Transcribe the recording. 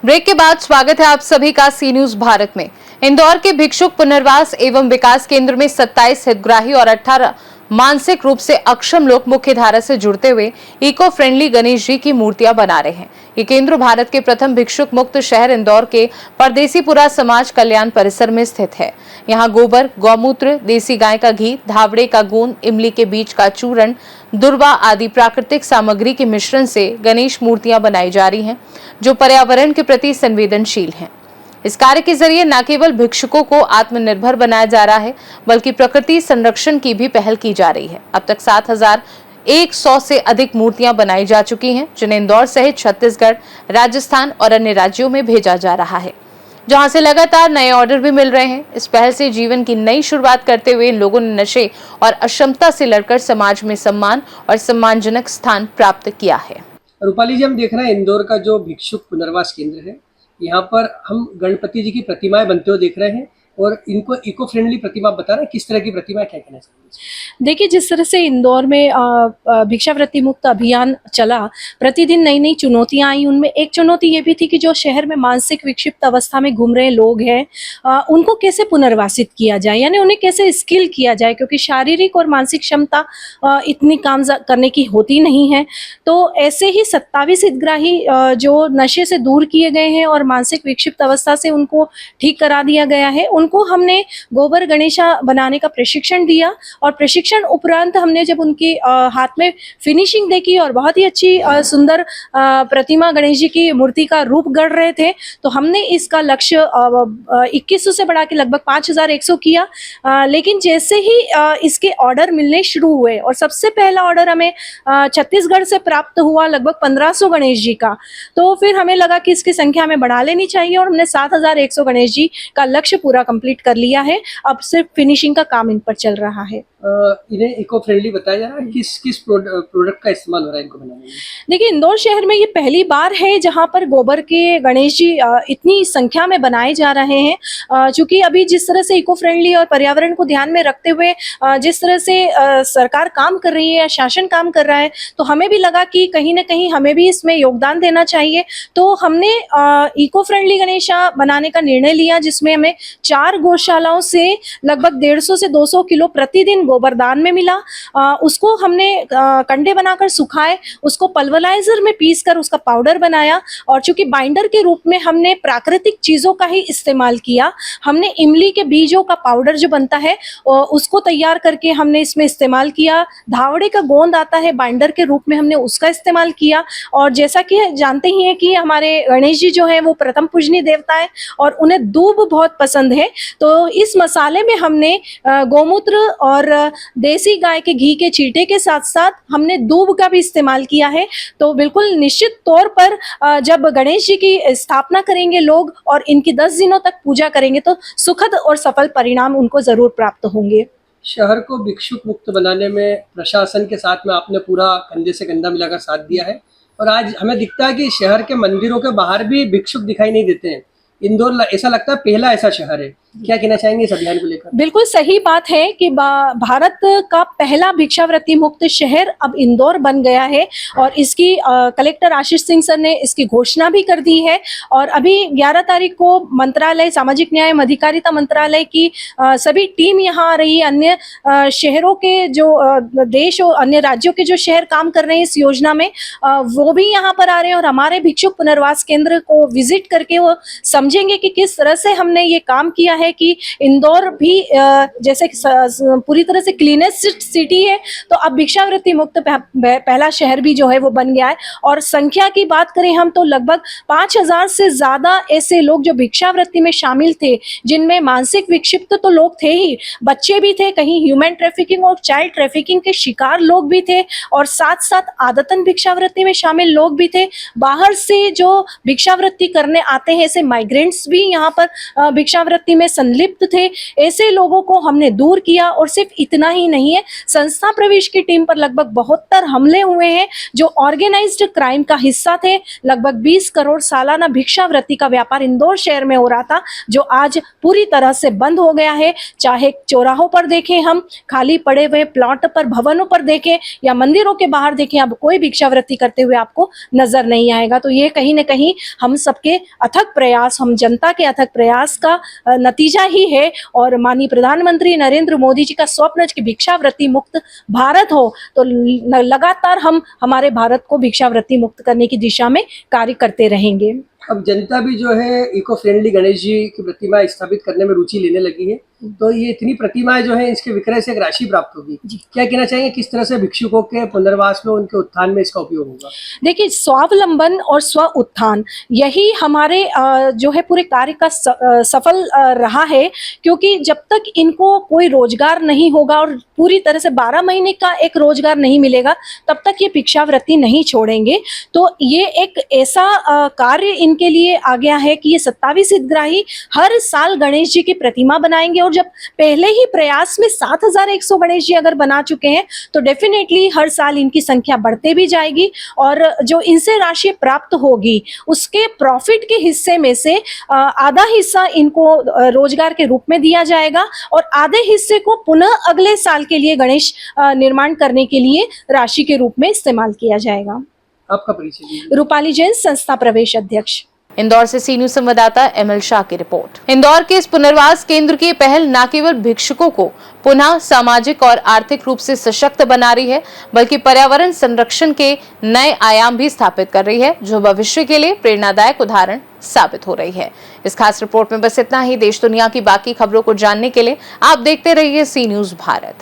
Break के बाद स्वागत है आप सभी का सी न्यूज भारत में। इंदौर के भिक्षुक पुनर्वास एवं विकास केंद्र में 27 हितग्राही और 18 मानसिक रूप से अक्षम लोग मुख्य धारा से जुड़ते हुए इको फ्रेंडली गणेश जी की मूर्तियां बना रहे हैं। ये केंद्र भारत के प्रथम भिक्षुक मुक्त शहर इंदौर के परदेसीपुरा समाज कल्याण परिसर में स्थित है। यहाँ गोबर, गौमूत्र, देसी गाय का घी, धावड़े का गोंद, इमली के बीज का चूर्ण, दुर्वा आदि प्राकृतिक सामग्री के मिश्रण से गणेश मूर्तियां बनाई जा रही हैं, जो पर्यावरण के प्रति संवेदनशील हैं। इस कार्य के जरिए न केवल भिक्षुकों को आत्मनिर्भर बनाया जा रहा है, बल्कि प्रकृति संरक्षण की भी पहल की जा रही है। अब तक 7100 से अधिक मूर्तियां बनाई जा चुकी हैं, जिन्हें इंदौर सहित छत्तीसगढ़, राजस्थान और अन्य राज्यों में भेजा जा रहा है, जहां से लगातार नए ऑर्डर भी मिल रहे हैं। इस पहल से जीवन की नई शुरुआत करते हुए इन लोगों ने नशे और अक्षमता से लड़कर समाज में सम्मान और सम्मानजनक स्थान प्राप्त किया है। रूपाली जी, हम देख रहे हैं इंदौर का जो भिक्षुक पुनर्वास केंद्र है, यहाँ पर हम गणपति जी की प्रतिमाएं बनते हुए देख रहे हैं और इनको इको फ्रेंडली प्रतिमा बता रहे हैं। किस तरह की प्रतिमा, क्या कहना चाहिए? देखिए, जिस तरह से इंदौर में भिक्षावृत्ति मुक्त अभियान चला, प्रतिदिन नई नई चुनौतियां आई। उनमें एक चुनौती ये भी थी कि जो शहर में मानसिक विक्षिप्त अवस्था में घूम रहे लोग हैं, उनको कैसे पुनर्वासित किया जाए, यानी उन्हें कैसे स्किल किया जाए, क्योंकि शारीरिक और मानसिक क्षमता इतनी काम करने की होती नहीं है। तो ऐसे ही 27 हितग्राही जो नशे से दूर किए गए हैं और मानसिक विक्षिप्त अवस्था से उनको ठीक करा दिया गया है, उनको हमने गोबर गणेशा बनाने का प्रशिक्षण दिया। और प्रशिक्षण उपरांत हमने जब उनकी हाथ में फिनिशिंग देखी और बहुत ही अच्छी सुंदर प्रतिमा गणेश जी की मूर्ति का रूप गढ़ रहे थे, तो हमने इसका लक्ष्य 2100 से बढ़ा के लगभग 5100 किया। लेकिन जैसे ही इसके ऑर्डर मिलने शुरू हुए और सबसे पहला ऑर्डर हमें छत्तीसगढ़ से प्राप्त हुआ लगभग 1500 गणेश जी का, तो फिर हमें लगा कि इसकी संख्या हमें बढ़ा लेनी चाहिए और हमने 7100 गणेश जी का लक्ष्य पूरा कंप्लीट कर लिया है। अब सिर्फ फिनिशिंग का काम इन पर चल रहा है। इन्हें इको फ्रेंडली बताया जा रहा है। किस प्रोडक्ट का इस्तेमाल हो रहा है इनको बनाने में? देखिए, इंदौर शहर में ये पहली बार है जहां पर गोबर के गणेश जी इतनी संख्या में बनाए जा रहे हैं। चूंकि अभी जिस तरह से इको फ्रेंडली और पर्यावरण को ध्यान में रखते हुए जिस तरह से सरकार काम कर रही है या शासन काम कर रहा है, तो हमें भी लगा कि कहीं ना कहीं हमें भी इसमें योगदान देना चाहिए। तो हमने इको फ्रेंडली गणेशा बनाने का निर्णय लिया, जिसमें हमें 4 गौशालाओं से लगभग 150 से 200 किलो प्रतिदिन गोबरदान में मिला। उसको हमने कंडे बनाकर सुखाए, उसको पल्वराइजर में पीसकर उसका पाउडर बनाया और चूंकि बाइंडर के रूप में हमने प्राकृतिक चीजों का ही इस्तेमाल किया। हमने इमली के बीजों का पाउडर जो बनता है उसको तैयार करके हमने इसमें इस्तेमाल किया। धावड़े का गोंद आता है बाइंडर के रूप में, हमने उसका इस्तेमाल किया। और जैसा कि जानते ही हैं कि हमारे गणेश जी जो है वो प्रथम पूजनीय देवता है और उन्हें दूब बहुत पसंद है, तो इस मसाले में हमने गौमूत्र और देसी गाय के घी के चीटे के साथ साथ हमने दूब का भी इस्तेमाल किया है। तो बिल्कुल निश्चित तौर पर जब गणेश जी की स्थापना करेंगे लोग और इनकी 10 दिनों तक पूजा करेंगे, तो सुखद और सफल परिणाम उनको जरूर प्राप्त होंगे। शहर को भिक्षुक मुक्त बनाने में प्रशासन के साथ में आपने पूरा कंधे से कंधा मिलाकर साथ दिया है और आज हमें दिखता है कि शहर के मंदिरों के बाहर भी भिक्षुक दिखाई नहीं देते हैं। इंदौर ऐसा लगता है पहला ऐसा शहर है। क्या कहना चाहेंगे इस अभियान को लेकर? बिल्कुल सही बात है कि भारत का पहला भिक्षावृत्ति मुक्त शहर अब इंदौर बन गया है और इसकी कलेक्टर आशीष सिंह सर ने इसकी घोषणा भी कर दी है। और अभी 11 तारीख को मंत्रालय, सामाजिक न्याय एवं अधिकारिता मंत्रालय की सभी टीम यहाँ आ रही है। अन्य शहरों के जो देश और अन्य राज्यों के जो शहर काम कर रहे हैं इस योजना में, वो भी यहाँ पर आ रहे हैं और हमारे भिक्षुक पुनर्वास केंद्र को विजिट करके वो समझेंगे कि किस तरह से हमने ये काम किया है कि इंदौर भी जैसे पूरी तरह से क्लीनेस्ट सिटी है, तो अब भिक्षावृत्ति मुक्त पहला शहर भी जो है वो बन गया है। और संख्या की बात करें हम तो लगभग 5000 से ज्यादा ऐसे लोग जो भिक्षावृत्ति में शामिल थे, जिनमें मानसिक विक्षिप्त तो लोग थे ही, बच्चे भी थे, कहीं ह्यूमन ट्रैफिकिंग और चाइल्ड ट्रैफिकिंग के शिकार लोग भी थे और साथ साथ आदतन भिक्षावृत्ति में शामिल लोग भी थे। बाहर से जो भिक्षावृत्ति करने आते हैं ऐसे माइग्रेंट्स भी यहाँ पर भिक्षावृत्ति में संलिप्त थे, ऐसे लोगों को हमने दूर किया। और सिर्फ इतना ही नहीं है, संस्था प्रवेश की टीम पर लगभग 72 हमले हुए हैं जो ऑर्गेनाइज्ड क्राइम का हिस्सा थे। लगभग 20 करोड़ सालाना भिक्षावृत्ति का व्यापार इंदौर शहर में हो रहा था, जो आज पूरी तरह से बंद हो गया है। चाहे चौराहों पर देखें, हम खाली पड़े हुए प्लॉट पर, भवनों पर देखें या मंदिरों के बाहर देखें, अब कोई भिक्षावृत्ति करते हुए आपको नजर नहीं आएगा। तो ये कहीं ना कहीं हम सबके अथक प्रयास, हम जनता के अथक प्रयास का नतीजा ही है। और माननीय प्रधानमंत्री नरेंद्र मोदी जी का स्वप्न कि भिक्षावृत्ति मुक्त भारत हो, तो लगातार हम हमारे भारत को भिक्षावृत्ति मुक्त करने की दिशा में कार्य करते रहेंगे। अब जनता भी जो है इको फ्रेंडली गणेश जी की प्रतिमा स्थापित करने में रुचि लेने लगी है, तो ये इतनी प्रतिमाएं जो है इसके विक्रय से एक राशि प्राप्त होगी। क्या कहना चाहेंगे, किस तरह से भिक्षुकों के पुनर्वास में, उनके उत्थान में इसका उपयोग होगा? देखिए, स्वावलंबन और स्व उत्थान यही हमारे जो है पूरे कार्य का सफल रहा है। क्योंकि जब तक इनको कोई रोजगार नहीं होगा और पूरी तरह से 12 महीने का एक रोजगार नहीं मिलेगा, तब तक ये भिक्षावृत्ति नहीं छोड़ेंगे। तो ये एक ऐसा कार्य इनके लिए आ गया है कि ये 27 हितग्राही हर साल गणेश जी की प्रतिमा बनाएंगे। और जब पहले ही प्रयास में 7100 गणेश जी अगर बना चुके हैं, तो डेफिनेटली हर साल इनकी संख्या बढ़ते भी जाएगी। और जो इनसे राशि प्राप्त होगी, उसके प्रॉफिट के हिस्से में से आधा हिस्सा इनको रोजगार के रूप में दिया जाएगा और आधे हिस्से को पुनः अगले साल के लिए गणेश निर्माण करने के लिए राशि के रूप में इस्तेमाल किया जाएगा। आपका परिचय दीजिए। रूपाली जैन, संस्था प्रवेश अध्यक्ष। इंदौर से सी न्यूज संवाददाता एमएल शाह की रिपोर्ट। इंदौर के इस पुनर्वास केंद्र की पहल न केवल भिक्षुकों को पुनः सामाजिक और आर्थिक रूप से सशक्त बना रही है, बल्कि पर्यावरण संरक्षण के नए आयाम भी स्थापित कर रही है, जो भविष्य के लिए प्रेरणादायक उदाहरण साबित हो रही है। इस खास रिपोर्ट में बस इतना ही। देश दुनिया की बाकी खबरों को जानने के लिए आप देखते रहिए सी न्यूज भारत।